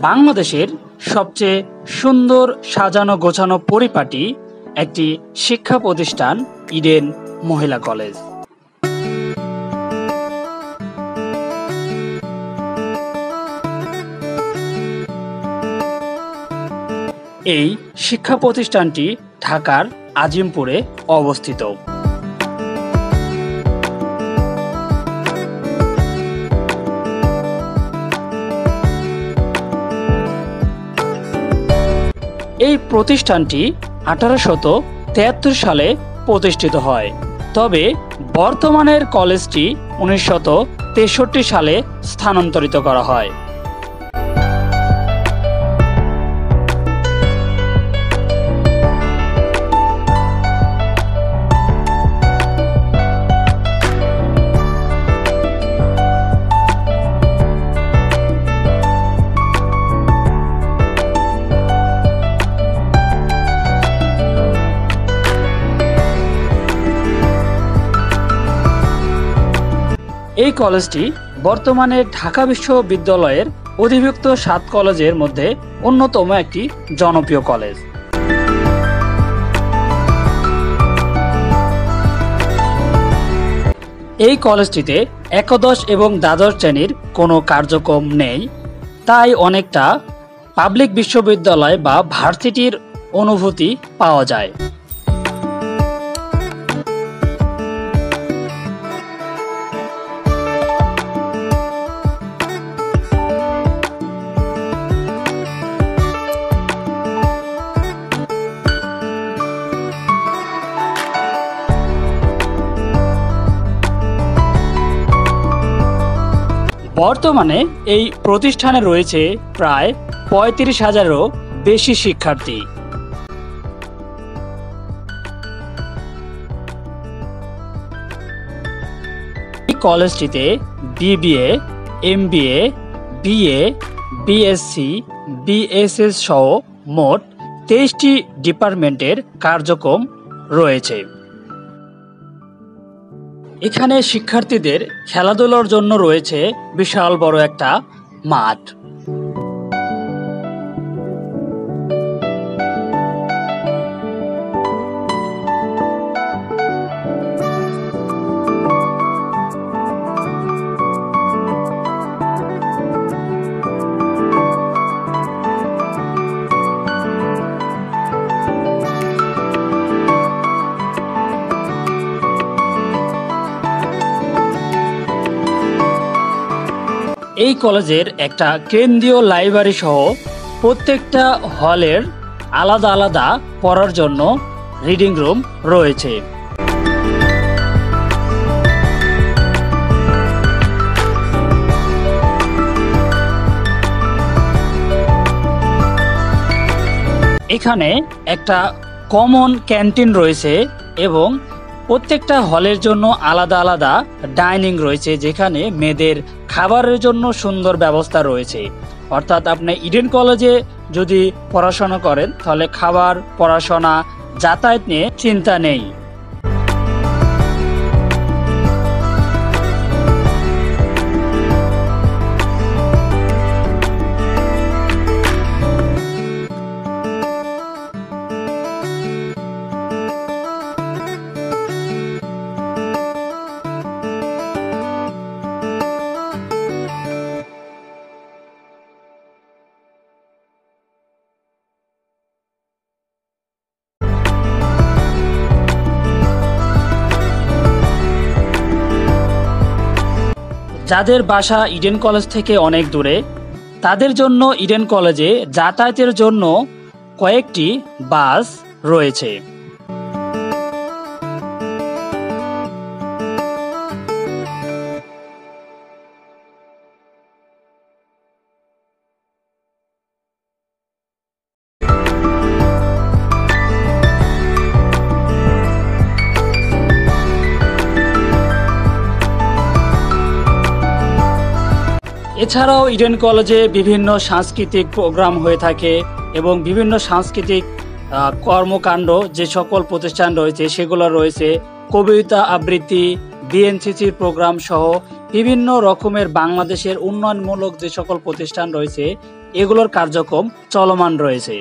বাংলাদেশের সবচেয়ে সুন্দর সাজানো গোছানো পরিপাটি একটি শিক্ষা প্রতিষ্ঠান ইডেন মহিলা কলেজ। এই শিক্ষা প্রতিষ্ঠানটি ঢাকার আজিমপুরে অবস্থিত। এই প্রতিষ্ঠানটি 1873 সালে প্রতিষ্ঠিত হয়, তবে বর্তমানের কলেজটি 1963 সালে স্থানান্তরিত করা হয়। এই কলেজটি বর্তমানে ঢাকা বিশ্ববিদ্যালয়ের অধিভুক্ত 7 কলেজের মধ্যে অন্যতম একটি জনপ্রিয় কলেজ। এই কলেজটিতে একাদশ এবং দ্বাদশ শ্রেণীর কোনো কার্যক্রম নেই, তাই অনেকটা পাবলিক বিশ্ববিদ্যালয় বা ভার্সিটির অনুভূতি পাওয়া যায়। বর্তমানে এই প্রতিষ্ঠানে রয়েছে প্রায় 35,000-এরও বেশি শিক্ষার্থী। এই কলেজটিতে BBA, MBA, BA, BSc, BSS সহ মোট 23টি ডিপার্টমেন্টের কার্যক্রম রয়েছে। এখানে শিক্ষার্থীদের খেলাধুলার জন্য রয়েছে বিশাল বড় একটা মাঠ। এই কলেজের একটা কেন্দ্রীয় লাইব্রেরি সহ প্রত্যেকটা হলের আলাদা আলাদা পড়ার জন্য রিডিং রুম রয়েছে। এখানে একটা কমন ক্যান্টিন রয়েছে এবং প্রত্যেকটা হলের জন্য আলাদা আলাদা ডাইনিং রয়েছে, যেখানে মেয়েদের খাবারের জন্য সুন্দর ব্যবস্থা রয়েছে। অর্থাৎ আপনি ইডেন কলেজে যদি পড়াশোনা করেন তাহলে খাবার, পড়াশোনা, যাতায়াত নিয়ে চিন্তা নেই। যাদের বাসা ইডেন কলেজ থেকে অনেক দূরে, তাদের জন্য ইডেন কলেজে যাতায়াতের জন্য কয়েকটি বাস রয়েছে। এছাড়াও ইডেন কলেজে বিভিন্ন সাংস্কৃতিক প্রোগ্রাম হয়ে থাকে এবং বিভিন্ন সাংস্কৃতিক কর্মকাণ্ড যে সকল প্রতিষ্ঠান রয়েছে সেগুলো রয়েছে। কবিতা আবৃত্তি, বিএনসিসির প্রোগ্রাম সহ বিভিন্ন রকমের বাংলাদেশের উন্নয়নমূলক যে সকল প্রতিষ্ঠান রয়েছে এগুলোর কার্যক্রম চলমান রয়েছে।